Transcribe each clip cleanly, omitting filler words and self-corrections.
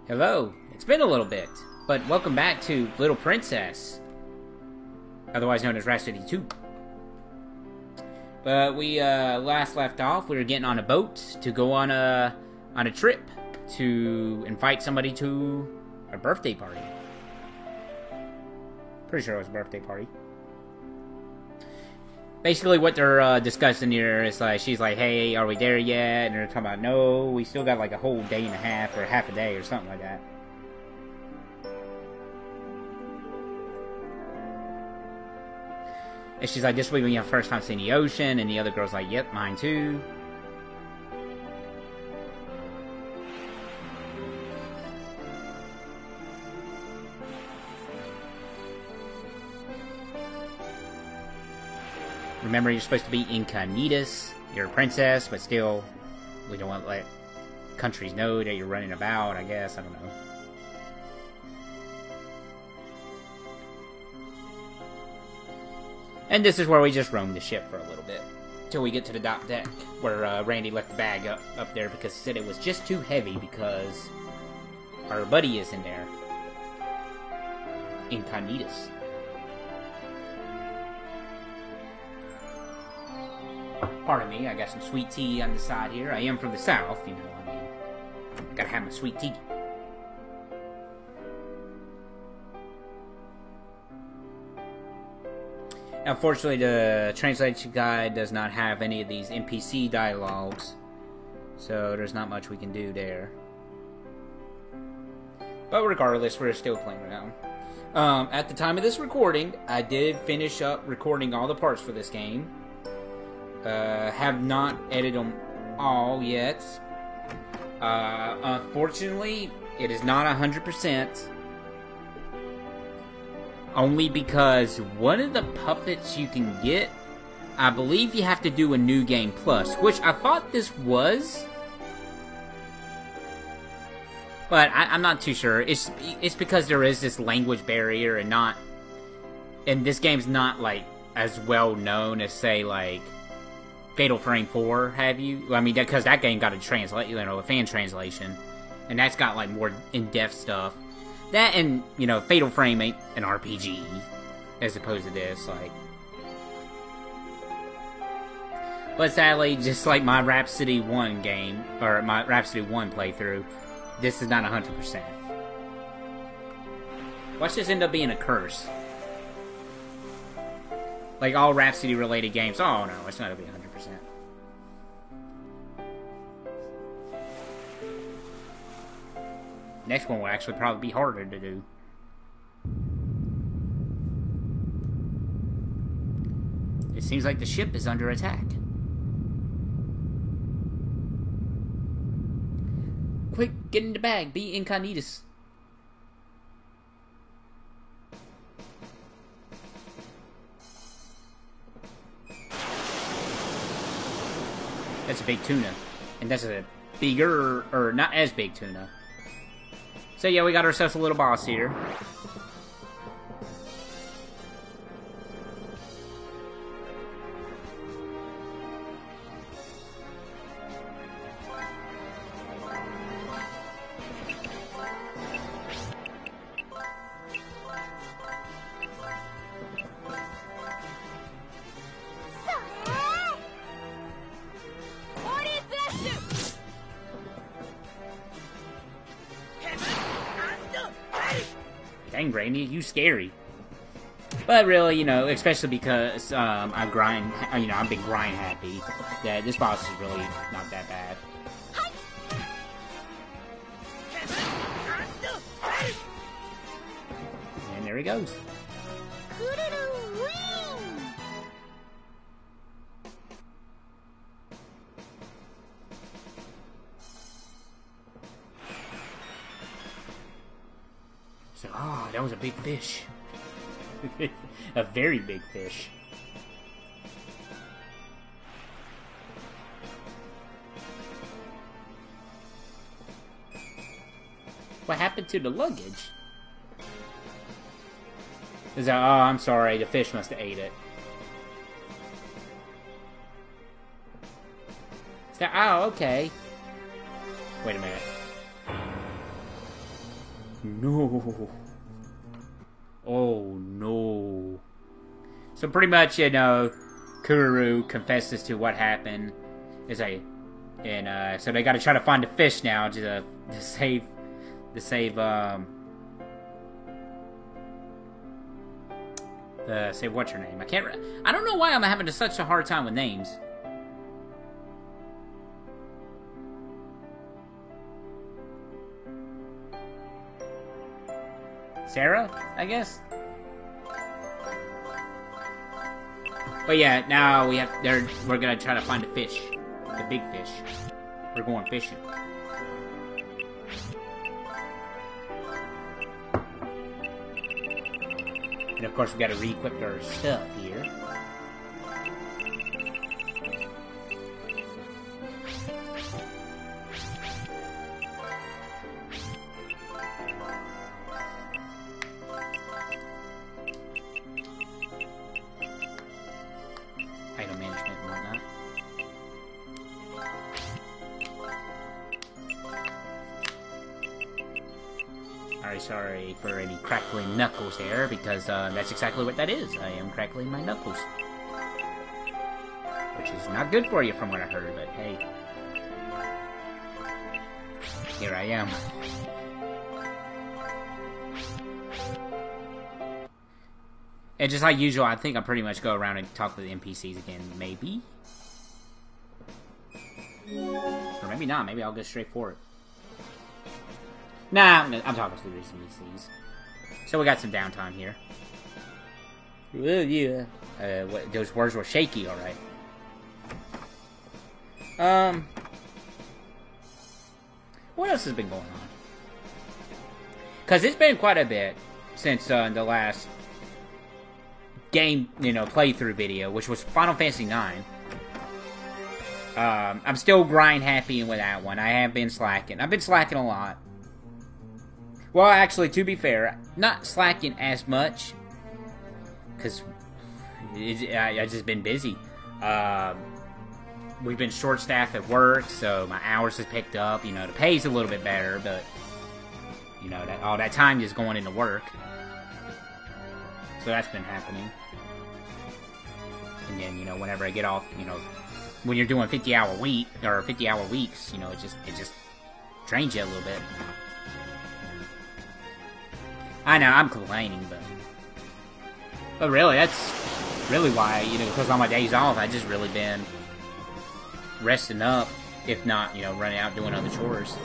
Hello, it's been a little bit, but welcome back to Little Princess, otherwise known as Rhapsody 2. But we last left off, we were getting on a boat to go on a trip to invite somebody to a birthday party. Pretty sure it was a birthday party. Basically what they're discussing here is like, she's like, hey, are we there yet? And they're talking about, no, we still got like a whole day and a half or half a day or something like that. And she's like, this will be your first time seeing the ocean. And the other girl's like, yep, mine too. Remember, you're supposed to be incognitus. You're a princess, but still, we don't want to let countries know that you're running about, I guess. I don't know. And this is where we just roam the ship for a little bit. Till we get to the dock deck, where Randy left the bag up there because he said it was just too heavy because our buddy is in there. Incognitus. Pardon me, I got some sweet tea on the side here. I am from the south, you know, I mean, gotta have my sweet tea. Unfortunately, the translation guide does not have any of these NPC dialogues, so there's not much we can do there. But regardless, we're still playing around. At the time of this recording, I did finish up recording all the parts for this game. Have not edited them all yet. Unfortunately, it is not 100%. Only because one of the puppets you can get, I believe you have to do a New Game Plus, which I thought this was. But I'm not too sure. It's because there is this language barrier and this game's not like as well known as, say, like Fatal Frame 4, have you? I mean, because that game got a fan translation, and that's got like more in-depth stuff. That and, you know, Fatal Frame ain't an RPG, as opposed to this, like. But sadly, just like my Rhapsody 1 game, or my Rhapsody 1 playthrough, this is not 100%. Watch this end up being a curse. Like all Rhapsody-related games, oh no, it's not gonna be 100%. Next one will actually probably be harder to do. It seems like the ship is under attack. Quick, get in the bag, be incognitus. That's a big tuna. And that's a bigger, or not as big tuna. So yeah, we got ourselves a little boss here. Dang, Randy, you scary. But really, you know, especially because I grind, you know, I'm big grind happy, that this boss is really not that bad. And there he goes. So, oh, that was a big fish. A very big fish. What happened to the luggage? Is that, oh, I'm sorry, the fish must have ate it. Is that, oh, okay. Wait a minute. no. Oh no. So pretty much, you know, Kuru confesses to what happened. So they got to try to find the fish now to save save what's her name? I don't know why I'm having such a hard time with names. Sarah, I guess. But yeah, now we're gonna try to find a fish, the big fish. We're going fishing. And of course, we gotta re-equip our stuff here. Item management and whatnot. Alright, sorry for any crackling knuckles there, because that's exactly what that is. I am crackling my knuckles. Which is not good for you from what I heard, but hey. Here I am. And just like usual, I think I'll pretty much go around and talk to the NPCs again, maybe? Or maybe not, maybe I'll go straight for it. Nah, I'm talking to the NPCs. So we got some downtime here. Well, yeah. Those words were shaky, alright. What else has been going on? Because it's been quite a bit since the last game, playthrough video, which was Final Fantasy IX. I'm still grind happy with that one. I have been slacking. I've been slacking a lot. Well, actually, to be fair, not slacking as much, because I've just been busy. We've been short-staffed at work, so my hours has picked up. The pay's a little bit better, but, all that time is going into work. So that's been happening. And then, whenever I get off, when you're doing 50-hour week, or 50-hour weeks, it just drains you a little bit. I know, I'm complaining, but really, that's really why, because on my days off, I just really been resting up, if not, running out doing other chores.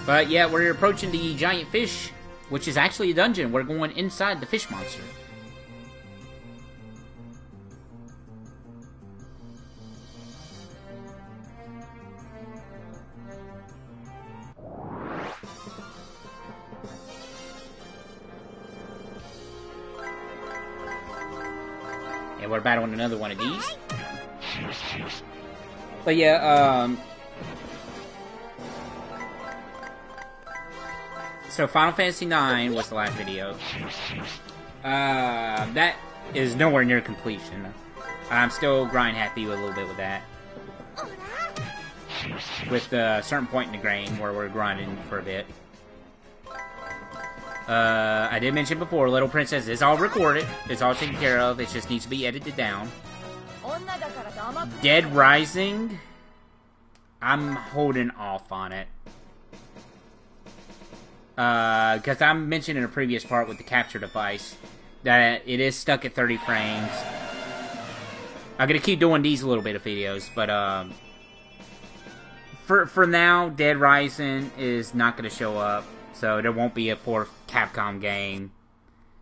But yeah, we're approaching the giant fish, which is actually a dungeon. We're going inside the fish monster. And we're battling another one of these. But yeah, so Final Fantasy IX was the last video. That is nowhere near completion. I'm still grind happy a little bit with that. With a certain point in the game where we're grinding for a bit. I did mention before, Little Princess is all recorded. It's all taken care of. It just needs to be edited down. Dead Rising, I'm holding off on it. Because I mentioned in a previous part with the capture device that it is stuck at 30 frames. I'm gonna keep doing these little bit of videos, but for now, Dead Rising is not gonna show up, so there won't be a fourth Capcom game.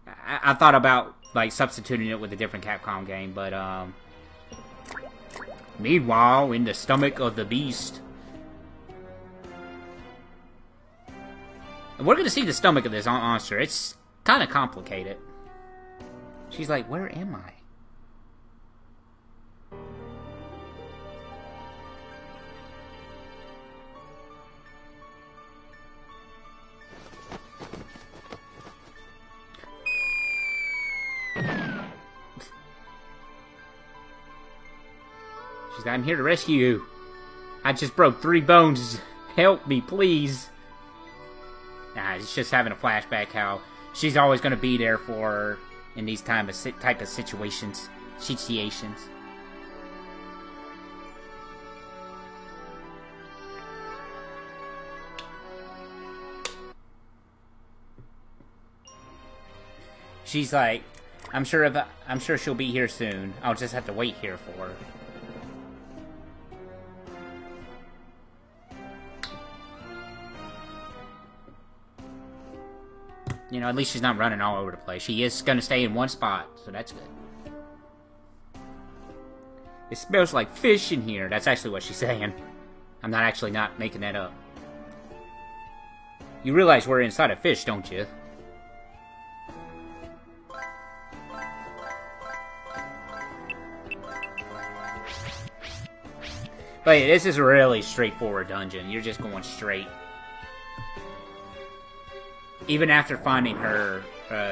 I thought about like substituting it with a different Capcom game, but meanwhile, in the stomach of the beast. We're gonna see the stomach of this monster. It's kind of complicated. She's like, where am I? She's like, I'm here to rescue you. I just broke 3 bones. Help me, please. Nah, it's just having a flashback how she's always going to be there for her in these type of situations. She's like, I'm sure she'll be here soon. I'll just have to wait here for her. You know, at least she's not running all over the place. She is going to stay in one spot, so that's good. It smells like fish in here. That's actually what she's saying. I'm not making that up. You realize we're inside a fish, don't you? But yeah, this is a really straightforward dungeon. You're just going straight. Even after finding her,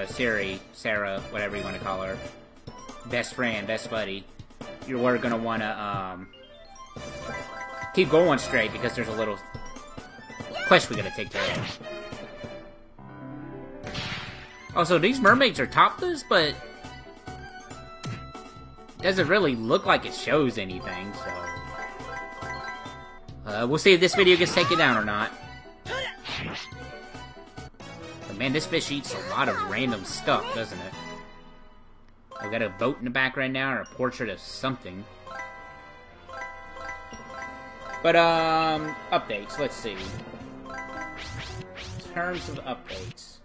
Sarah, whatever you want to call her, best friend, best buddy, you're gonna want to keep going straight because there's a little quest we gotta take care of. Also, these mermaids are topless, but doesn't really look like it shows anything, so we'll see if this video gets taken down or not. But man, this fish eats a lot of random stuff, doesn't it? I've got a boat in the background now, or a portrait of something. But, updates, let's see. In terms of updates.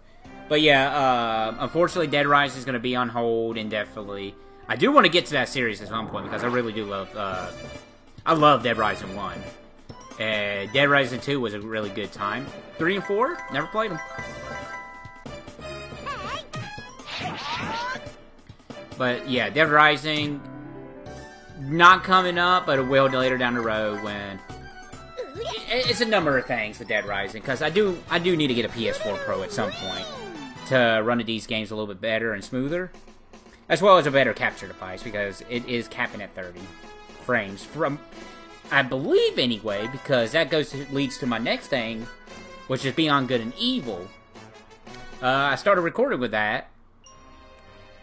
But yeah, unfortunately Dead Rising is going to be on hold indefinitely. I do want to get to that series at some point, because I really do love, I love Dead Rising 1. Dead Rising 2 was a really good time. 3 and 4, never played them. But yeah, Dead Rising, not coming up, but it will later down the road when... It's a number of things with Dead Rising, because I do need to get a PS4 Pro at some point to run these games a little bit better and smoother, as well as a better capture device, because it is capping at 30 frames from, I believe anyway, because that leads to my next thing, which is Beyond Good and Evil. I started recording with that,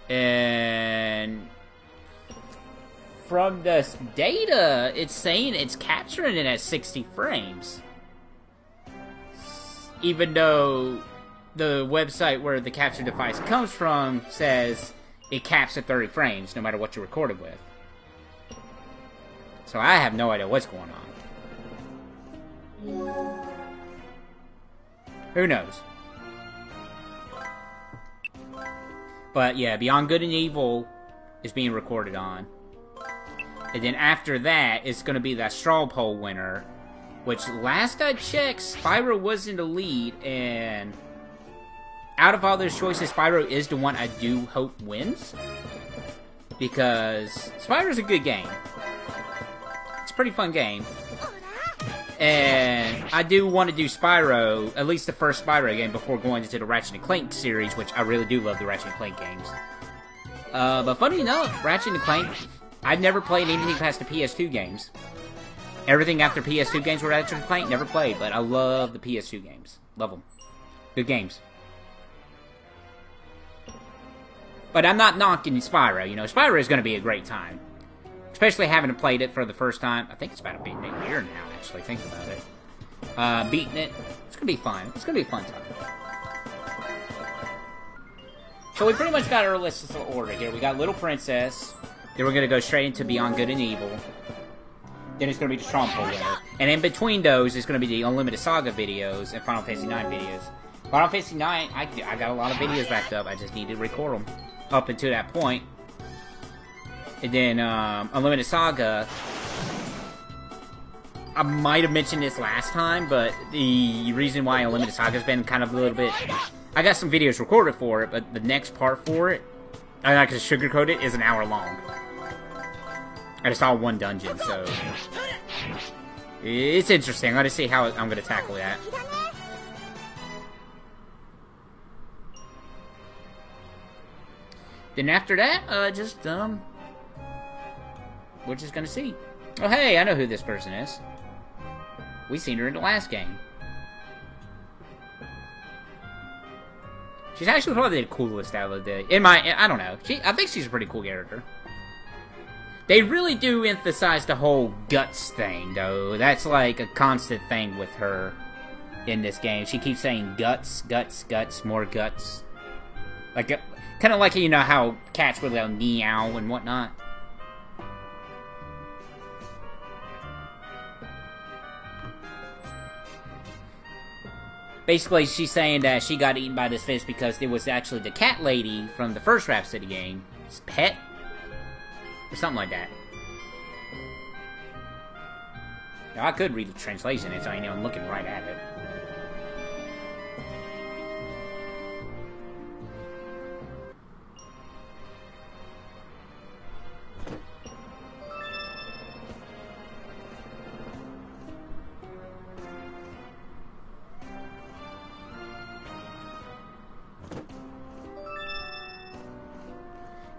and from this data, it's saying it's capturing it at 60 frames. Even though the website where the capture device comes from says it caps at 30 frames, no matter what you recorded with. So I have no idea what's going on. Who knows? But yeah, Beyond Good and Evil is being recorded on. And then after that, it's going to be that straw poll winner, which last I checked, Spyro was in the lead, and out of all those choices, Spyro is the one I do hope wins. Because Spyro's a good game. It's a pretty fun game. And I do want to do Spyro, at least the first Spyro game, before going into the Ratchet & Clank series, which I really do love the Ratchet & Clank games. But funny enough, Ratchet & Clank, I've never played anything past the PS2 games. Everything after PS2 games were Ratchet & Clank, never played, but I love the PS2 games. Love them. Good games. But I'm not knocking Spyro, you know, Spyro is going to be a great time. Especially having played it for the first time. I think it's about being a year now, actually, think about it. Beating it. It's going to be fun. It's going to be a fun time. So we pretty much got our list of order here. We got Little Princess. Then we're going to go straight into Beyond Good and Evil. Then it's going to be the Stronghold winner. And in between those, it's going to be the Unlimited Saga videos and Final Fantasy IX videos. Final Fantasy IX, I got a lot of videos backed up. I just need to record them up until that point. And then, Unlimited Saga, I might have mentioned this last time, but the reason why Unlimited Saga has been kind of a little bit... I got some videos recorded for it, but the next part for it, I like to sugarcoat it, is an hour long. And it's all one dungeon, so... It's interesting. I'm going to see how I'm going to tackle that. Then after that, we're just gonna see. Oh, hey, I know who this person is. We seen her in the last game. She's actually probably the coolest out of the... I don't know. I think she's a pretty cool character. They really do emphasize the whole guts thing, though. That's like a constant thing with her in this game. She keeps saying guts, guts, guts, more guts. Like, kind of like, you know, how cats will go meow and whatnot. Basically, she's saying that she got eaten by this fish because it was actually the cat lady from the first Rhapsody game. It's pet? Or something like that. Now, I could read the translation, so I know I'm looking right at it.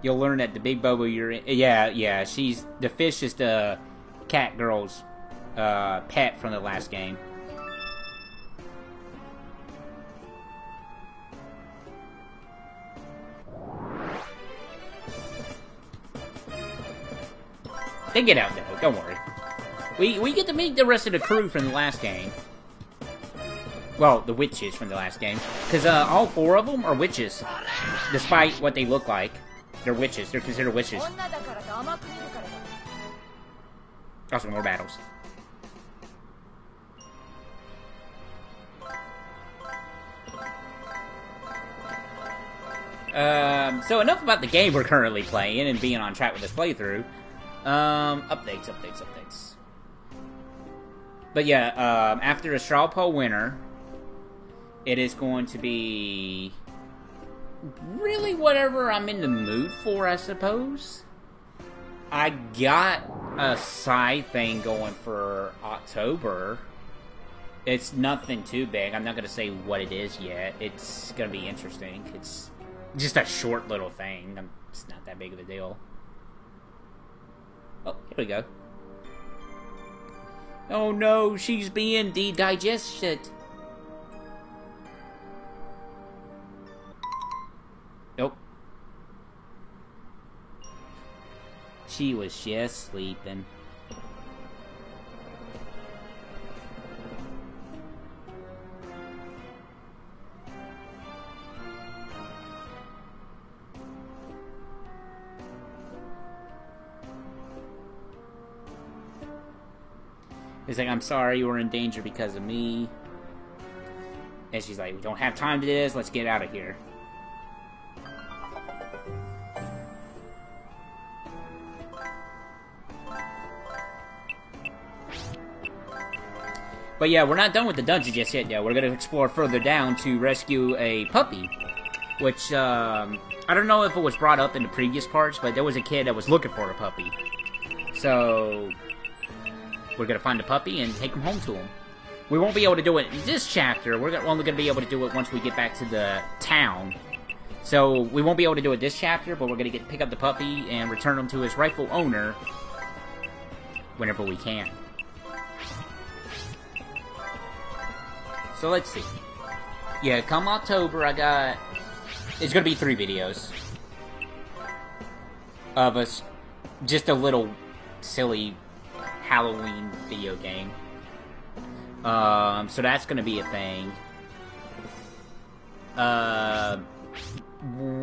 You'll learn that the big Bobo you're in... Yeah, she's... The fish is the cat girl's pet from the last game. They get out though, don't worry. We get to meet the rest of the crew from the last game. Well, the witches from the last game. Because all 4 of them are witches. Despite what they look like. They're witches. They're considered witches. Also, more battles. So enough about the game we're currently playing and being on track with this playthrough. Updates. But yeah, after a straw poll winner, it is going to be... really whatever I'm in the mood for, I suppose. I got a side thing going for October. It's nothing too big. I'm not going to say what it is yet. It's going to be interesting. It's just a short little thing. It's not that big of a deal. Oh, here we go. Oh no, she's being de-digested. Nope. She was just sleeping. He's like, I'm sorry you were in danger because of me. And she's like, we don't have time to do this, let's get out of here. But yeah, we're not done with the dungeon just yet, though. We're going to explore further down to rescue a puppy. Which, I don't know if it was brought up in the previous parts, but there was a kid that was looking for a puppy. So, we're going to find the puppy and take him home to him. We won't be able to do it in this chapter. We're only going to be able to do it once we get back to the town. So, we won't be able to do it this chapter, but we're going to pick up the puppy and return him to his rightful owner whenever we can. So let's see. Yeah, come October, it's gonna be 3 videos of us, just a little silly Halloween video game. So that's gonna be a thing.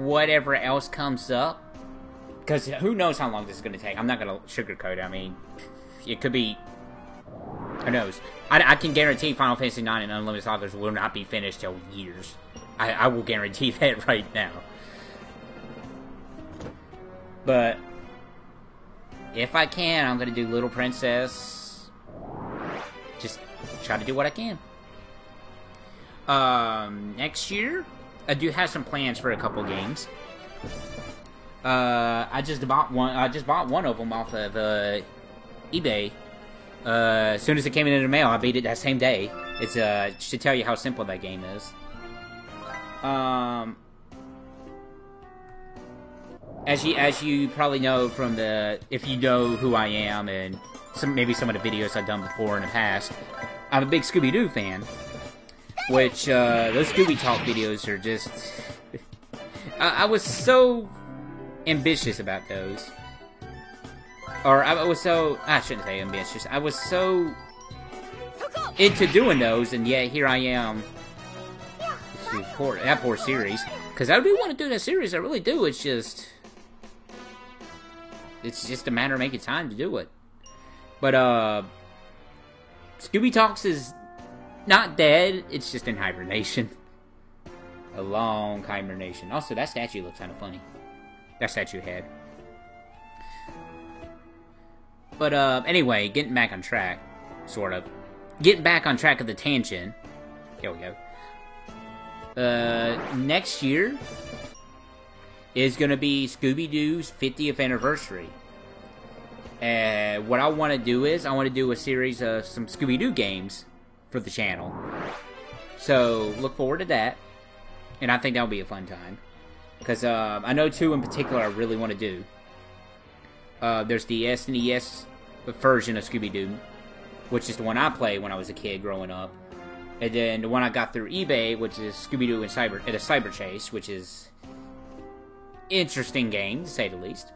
Whatever else comes up, because who knows how long this is gonna take. I'm not gonna sugarcoat it. I mean, it could be. Who knows? I can guarantee Final Fantasy IX and Unlimited Sagas will not be finished till years. I will guarantee that right now. But if I can, I'm gonna do Little Princess. Just try to do what I can. Next year, I do have some plans for a couple games. I just bought one of them off of eBay. As soon as it came in the mail, I beat it that same day. It's should tell you how simple that game is. As you probably know from if you know who I am and maybe some of the videos I've done before in the past, I'm a big Scooby-Doo fan. Which, those Scooby Talk videos are just... I was so ambitious about those. Or, I shouldn't say ambitious. I was so into doing those, and yet here I am. That poor series. Because I do want to do that series, I really do. It's just a matter of making time to do it. But, Scooby Talks is not dead, it's just in hibernation. A long hibernation. Also, that statue looks kind of funny. That statue head. But, anyway, getting back on track. Sort of. Getting back on track of the tangent. Here we go. Next year is gonna be Scooby-Doo's 50th anniversary. What I want to do is, I want to do a series of some Scooby-Doo games for the channel. So, look forward to that. And I think that'll be a fun time. Because, I know two in particular I really want to do. There's the SNES version of Scooby-Doo, which is the one I played when I was a kid growing up. And then the one I got through eBay, which is Scooby-Doo and a Cyber Chase, which is interesting game, to say the least.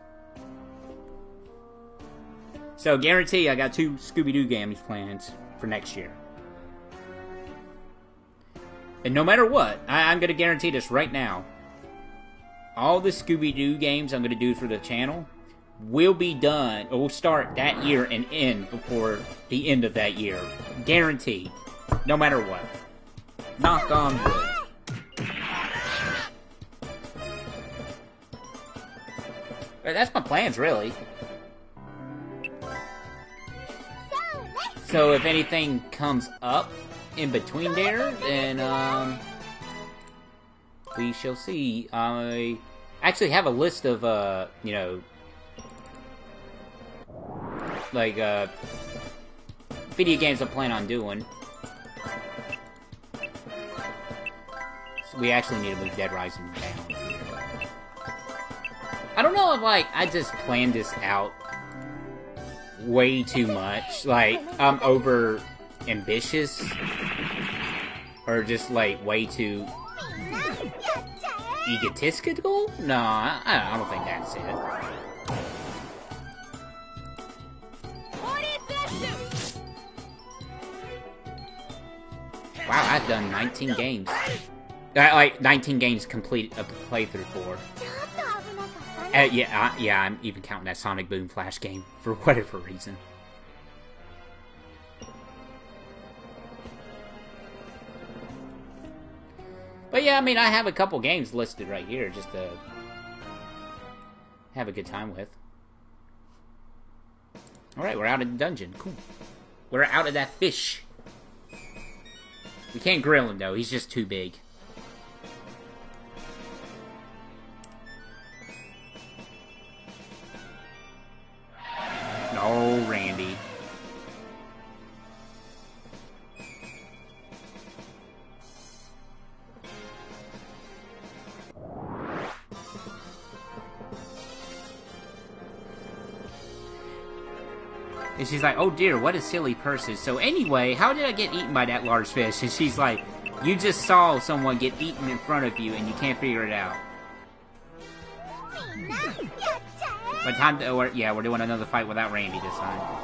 So, guarantee I got 2 Scooby-Doo games planned for next year. And no matter what, I'm going to guarantee this right now. All the Scooby-Doo games I'm going to do for the channel will be done, or will start that year and end before the end of that year. Guaranteed. No matter what. Knock on wood. That's my plans, really. So if anything comes up in between there, then, we shall see. I actually have a list of, you know, like, video games I plan on doing. So we actually need to move Dead Rising down. I don't know if, like, I just planned this out way too much. Like, I'm over ambitious. Or just, like, way too egotistical? No, I don't think that's it. Wow, I've done 19 games. Like, 19 games complete a playthrough for. Yeah, I'm even counting that Sonic Boom Flash game for whatever reason. But yeah, I mean, I have a couple games listed right here just to have a good time with. Alright, we're out of the dungeon. Cool. We're out of that fish. We can't grill him, though. He's just too big. No, Randy. And she's like, oh dear, what a silly person. So anyway, how did I get eaten by that large fish? And she's like, you just saw someone get eaten in front of you and you can't figure it out. But time to, yeah, we're doing another fight without Randy this time.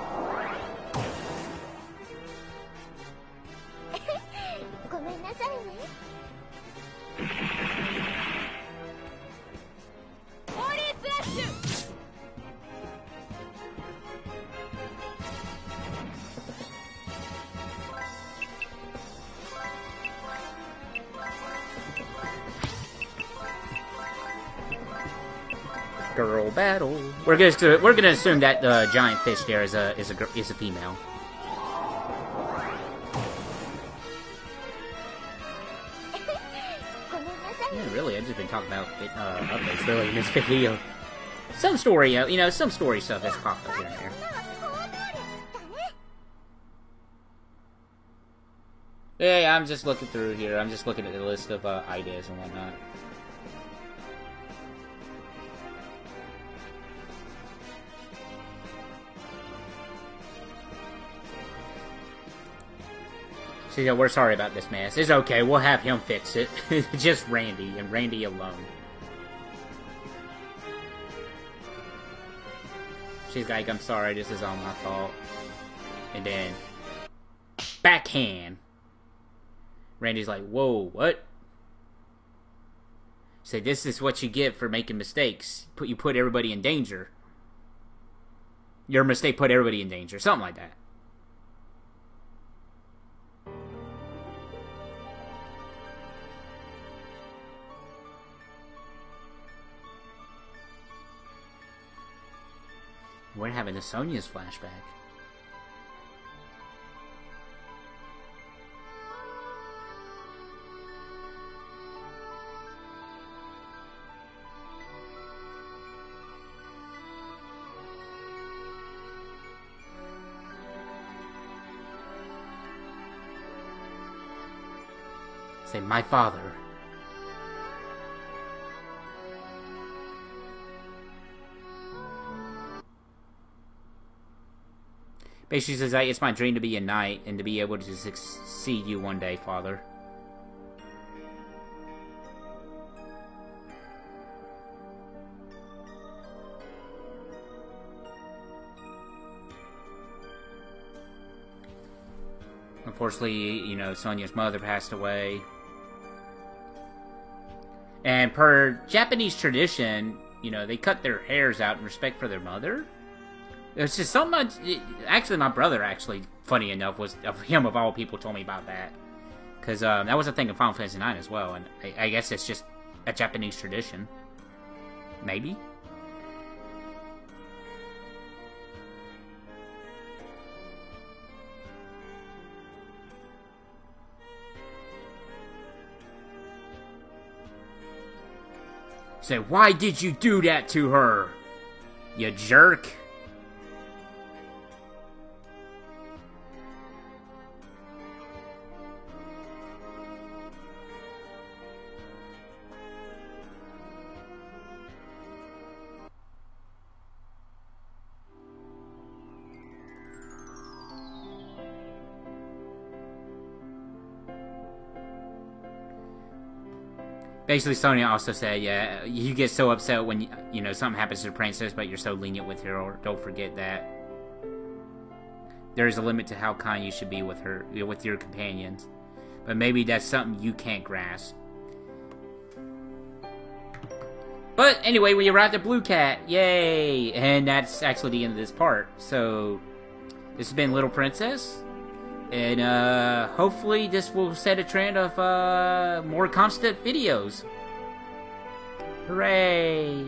Girl battle. We're gonna assume that the giant fish there is a female. Yeah, really, I've just been talking about updates really in this video. Some story, you know, some story stuff has popped up here and there. Yeah, I'm just looking through here. I'm just looking at the list of ideas and whatnot. She said, we're sorry about this mess. It's okay, we'll have him fix it. Just Randy, and Randy alone. She's like, I'm sorry, this is all my fault. And then, backhand. Randy's like, whoa, what? Say, this is what you get for making mistakes. You put everybody in danger. Your mistake put everybody in danger. Something like that. We're having a Sonya's flashback. Say, my father. Basically says, it's my dream to be a knight and to be able to succeed you one day, father. Unfortunately, you know, Sonya's mother passed away. And per Japanese tradition, you know, they cut their hairs out in respect for their mother. It's just so much. Actually, my brother, funny enough, was of him of all people told me about that. Because that was a thing in Final Fantasy IX as well. And I guess it's just a Japanese tradition. Maybe? Say, why did you do that to her? You jerk. Basically, Sonya also said, yeah, you get so upset when, you know, something happens to the princess, but you're so lenient with her, or don't forget that. There is a limit to how kind you should be with her, with your companions. But maybe that's something you can't grasp. But anyway, we arrived at Blue Cat. Yay! And that's actually the end of this part. So, this has been Little Princess. And hopefully this will set a trend of more constant videos. Hooray!